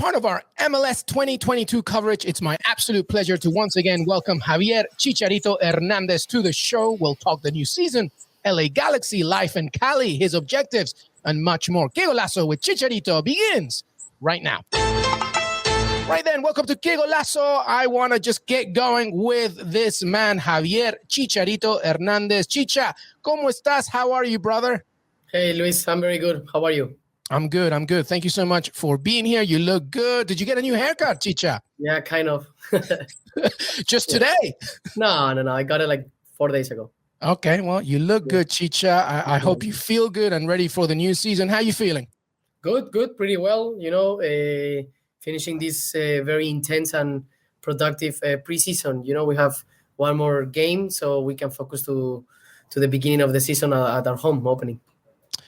part of our MLS 2022 coverage, it's my absolute pleasure to once again welcome Javier Chicharito Hernandez to the show. We'll talk the new season, LA Galaxy, life in Cali, his objectives, and much more. Qué Golazo with Chicharito begins right now. Right then, welcome to Qué Golazo. I want to just get going with this man, Javier Chicharito Hernandez. Chicha, ¿cómo estás? How are you, brother? Hey, Luis, I'm very good. How are you? I'm good. Thank you so much for being here. You look good. Did you get a new haircut, Chicha? Yeah, kind of. Just today? No. I got it like 4 days ago. Okay, well, you look good, Chicha. I hope you feel good and ready for the new season. How are you feeling? Good, pretty well. Finishing this very intense and productive preseason. We have one more game, so we can focus to the beginning of the season at our home opening.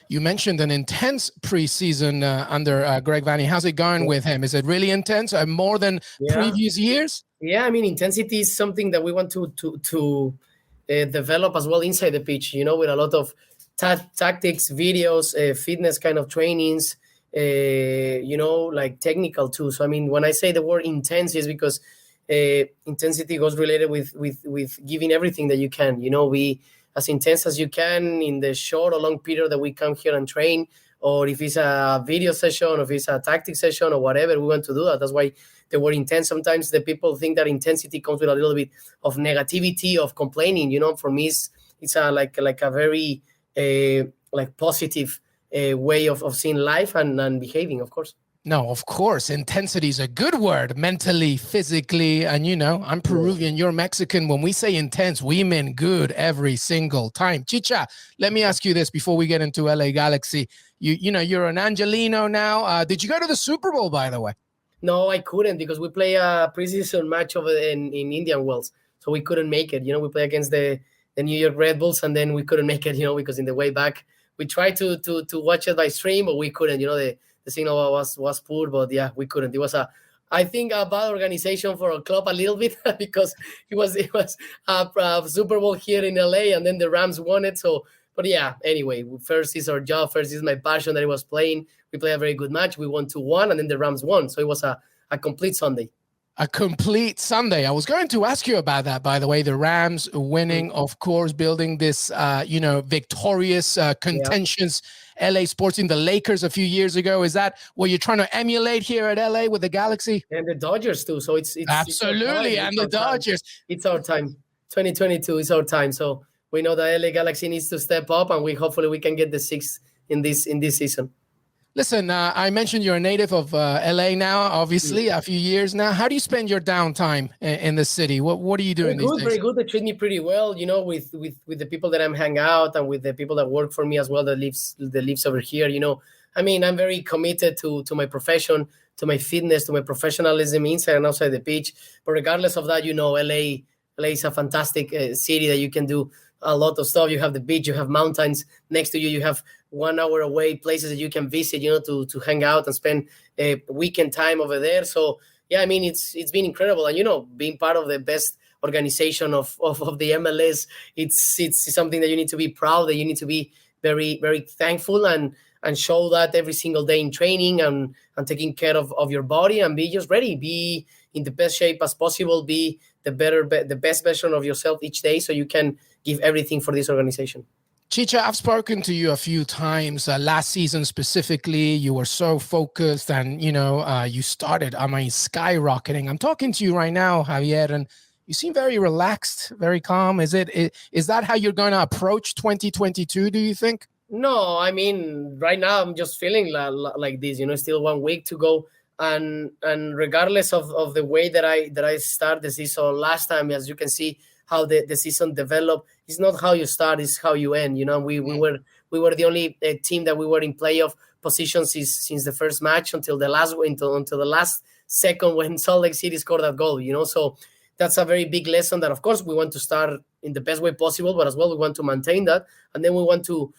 You mentioned an intense preseason under Greg Vanney. How's it going with him? Is it really intense? More than previous years? Yeah, I mean, intensity is something that we want to develop as well inside the pitch, with a lot of tactics, videos, fitness kind of trainings, like technical too. So, I mean, when I say the word intense is because intensity goes related with giving everything that you can, be as intense as you can in the short or long period that we come here and train, or if it's a video session, or if it's a tactic session or whatever, we want to do that. That's why the word intense, sometimes the people think that intensity comes with a little bit of negativity, of complaining. For me, it's like a very positive way of seeing life and behaving, of course. No, of course. Intensity is a good word, mentally, physically. And, I'm Peruvian, you're Mexican. When we say intense, we mean good every single time. Chicha, let me ask you this before we get into LA Galaxy. You're an Angelino now. Did you go to the Super Bowl, by the way? No, I couldn't, because we play a preseason match over in Indian Wells. So we couldn't make it. We play against the New York Red Bulls, and then we couldn't make it, because in the way back, we tried to watch it by stream, but we couldn't. The signal was poor, but yeah, we couldn't. It was I think a bad organization for a club a little bit, because it was a Super Bowl here in LA, and then the Rams won it. So, but yeah, anyway, first is our job. First is my passion that I was playing. We played a very good match. We won 2-1, and then the Rams won. So it was a complete Sunday. A complete Sunday. I was going to ask you about that, by the way. The Rams winning, of course, building this, victorious, contentious LA Sporting, the Lakers a few years ago. Is that what you're trying to emulate here at LA with the Galaxy? And the Dodgers too. So it's absolutely, and the Dodgers. It's our time. 2022 is our time. So we know the LA Galaxy needs to step up, and hopefully we can get the 6th in this season. Listen, I mentioned you're a native of LA now, obviously, a few years now. How do you spend your downtime in the city? What are you doing these days? Very good. They treat me pretty well, with the people that I'm hang out, and with the people that work for me as well that lives over here. I mean, I'm very committed to my profession, to my fitness, to my professionalism inside and outside the pitch. But regardless of that, LA is a fantastic city that you can do a lot of stuff. You have the beach, you have mountains next to you, you have 1 hour away places that you can visit, to hang out and spend a weekend time over there. So yeah, I mean, it's been incredible. And being part of the best organization of the MLS, it's something that you need to be proud, that you need to be very, very thankful and show that every single day in training and taking care of your body, and be just ready, be in the best shape as possible, be the best version of yourself each day, so you can give everything for this organization. Chicha, I've spoken to you a few times. Last season specifically, you were so focused, and you started, skyrocketing. I'm talking to you right now, Javier, and you seem very relaxed, very calm. Is that how you're going to approach 2022? Do you think? No, I mean, right now I'm just feeling like this. Still 1 week to go, and regardless of the way that I start the season last time, as you can see how the season developed, it's not how you start, it's how you end. We were the only team that we were in playoff positions since the first match until the last second when Salt Lake City scored that goal. So that's a very big lesson that, of course, we want to start in the best way possible, but as well we want to maintain that, and then we want to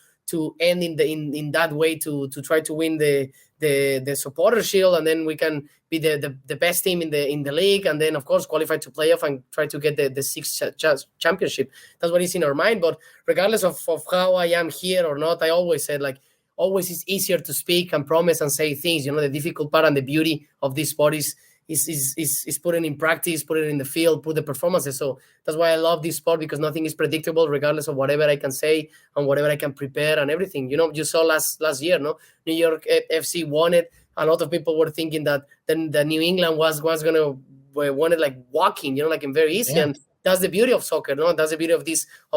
end in that way to try to win the supporter shield, and then we can be the best team in the league, and then of course qualify to playoff and try to get the 6th championship. That's what is in our mind. But regardless of how I am here or not, I always said, like, always it's easier to speak and promise and say things. The difficult part and the beauty of this sport is putting in practice, put it in the field, put the performances. So that's why I love this sport, because nothing is predictable, regardless of whatever I can say and whatever I can prepare and everything. You saw last year, no? New York FC won it. A lot of people were thinking that then the New England was going to won it like walking, like in very easy. Yeah. And that's the beauty of soccer, no? That's the beauty of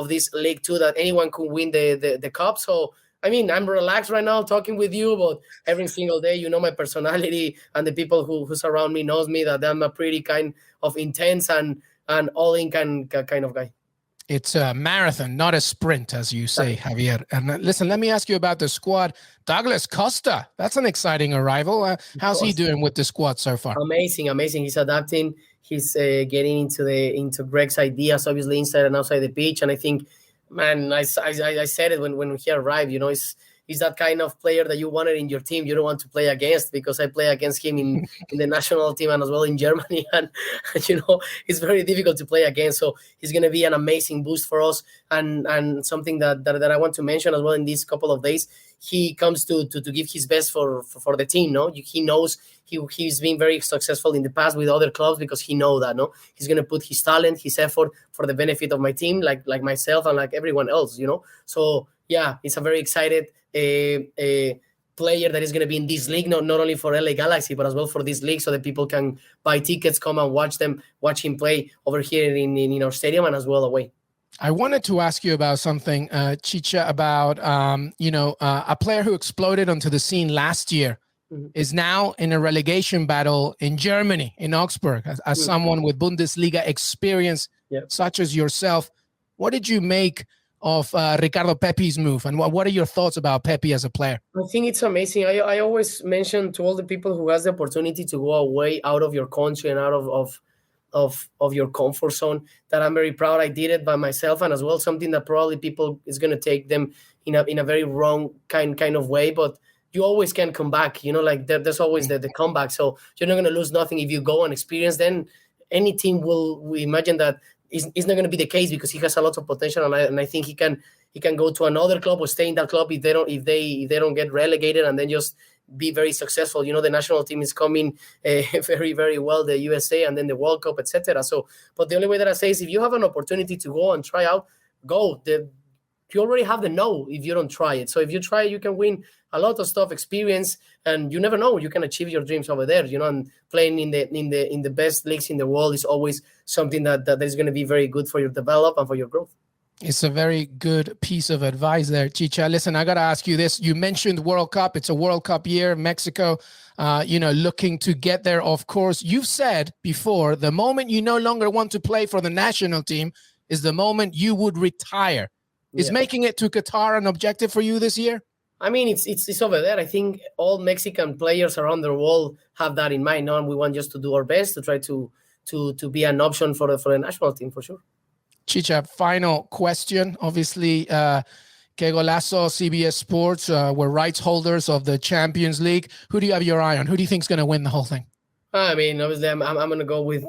this league too, that anyone could win the cup. So I mean, I'm relaxed right now talking with you, but every single day, my personality, and the people who surround me knows me, that I'm a pretty kind of intense and all-in kind of guy. It's a marathon, not a sprint, as you say, Javier. And listen, let me ask you about the squad. Douglas Costa, that's an exciting arrival. How's he doing with the squad so far? Amazing. He's adapting. He's getting into Greg's ideas, obviously inside and outside the pitch. And I think, man, I said it when he arrived, he's that kind of player that you wanted in your team. You don't want to play against, because I play against him in the national team and as well in Germany. And it's very difficult to play against. So he's going to be an amazing boost for us. And something that I want to mention as well in these couple of days, he comes to give his best for the team. No, he knows he's been very successful in the past with other clubs, because he knows that. No, he's going to put his talent, his effort for the benefit of my team, like myself and like everyone else. So yeah, it's a very excited player that is going to be in this league, not only for LA Galaxy, but as well for this league, so that people can buy tickets, come and watch him play over here in our stadium and as well away. I wanted to ask you about something, Chicha, about a player who exploded onto the scene last year is now in a relegation battle in Germany, in Augsburg, as someone with Bundesliga experience, such as yourself. What did you make of Ricardo Pepi's move, and what are your thoughts about Pepi as a player? I think it's amazing. I always mention to all the people who has the opportunity to go away out of your country and out of your comfort zone, that I'm very proud I did it by myself, and as well something that probably people is going to take them in a very wrong kind of way, but you always can come back. There's always the comeback. So you're not going to lose nothing if you go and experience. Then any team will imagine that it's not going to be the case, because he has a lot of potential, and I think he can go to another club or stay in that club if they don't get relegated, and then just be very successful. The national team is coming very, very well, the USA, and then the World Cup, etc. So, but the only way that I say is, if you have an opportunity to go and try out, go. You already have the no if you don't try it. So if you try, you can win a lot of stuff, experience, and you never know. You can achieve your dreams over there. And playing in the best leagues in the world is always something that is going to be very good for your development and for your growth. It's a very good piece of advice there, Chicha. Listen, I got to ask you this. You mentioned World Cup. It's a World Cup year. Mexico, looking to get there, of course. You've said before, the moment you no longer want to play for the national team is the moment you would retire. Is making it to Qatar an objective for you this year? I mean, it's over there. I think all Mexican players around the world have that in mind. And we want just to do our best to try to be an option for the national team, for sure. Chicha, final question. Obviously, Qué Golazo, CBS Sports, were rights holders of the Champions League. Who do you have your eye on? Who do you think is going to win the whole thing? I mean, obviously, I'm going to go with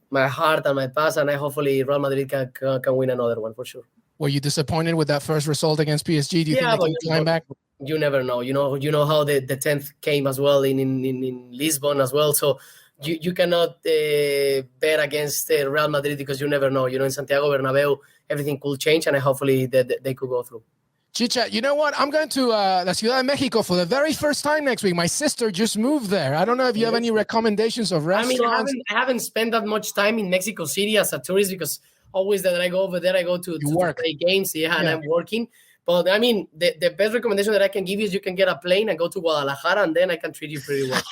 my heart and my past, and hopefully Real Madrid can win another one, for sure. Were you disappointed with that first result against PSG? Do you think they can climb back? You never know. You know how the 10th came as well in Lisbon as well. So you cannot bet against Real Madrid, because you never know. In Santiago Bernabeu, everything could change, and hopefully they could go through. Chicha, you know what? I'm going to La Ciudad de Mexico for the very first time next week. My sister just moved there. I don't know if you have any recommendations of restaurants. I haven't spent that much time in Mexico City as a tourist, because always that I go over there, I go to play games, and I'm working. But I mean, the best recommendation that I can give you is you can get a plane and go to Guadalajara, and then I can treat you pretty well.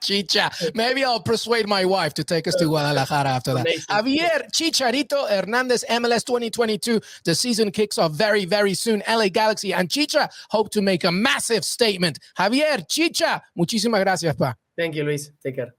Chicha, maybe I'll persuade my wife to take us to Guadalajara after that. Amazing. Javier Chicharito Hernandez, MLS 2022. The season kicks off very, very soon. LA Galaxy and Chicha hope to make a massive statement. Javier, Chicha, muchísimas gracias, pa. Thank you, Luis. Take care.